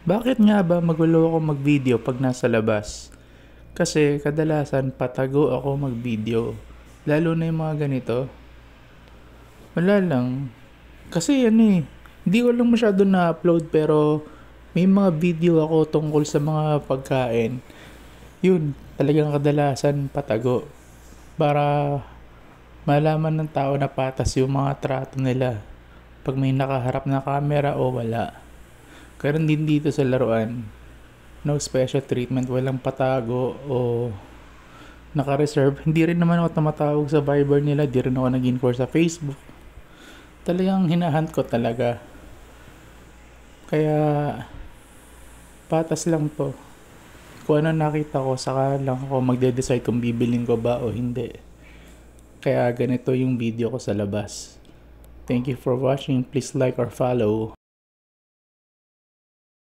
Bakit nga ba magulo ako mag-video pag nasa labas? Kasi kadalasan patago ako mag-video. Lalo na yung mga ganito. Wala lang. Kasi hindi ko lang masyado na-upload pero may mga video ako tungkol sa mga pagkain. Yun, talagang kadalasan patago. Para malaman ng tao na patas yung mga trato nila. Pag may nakaharap na camera o wala. Karon din dito sa laruan. No special treatment, walang patago o naka-reserve. Hindi rin naman ako tumatawag sa Viber nila, di rin ako nag-inquire sa Facebook. Talagang hinahunt ko talaga. Kaya patas lang to. Kung ano nakita ko, saka lang ako magde-decide kung bibilin ko ba o hindi. Kaya ganito yung video ko sa labas. Thank you for watching. Please like or follow.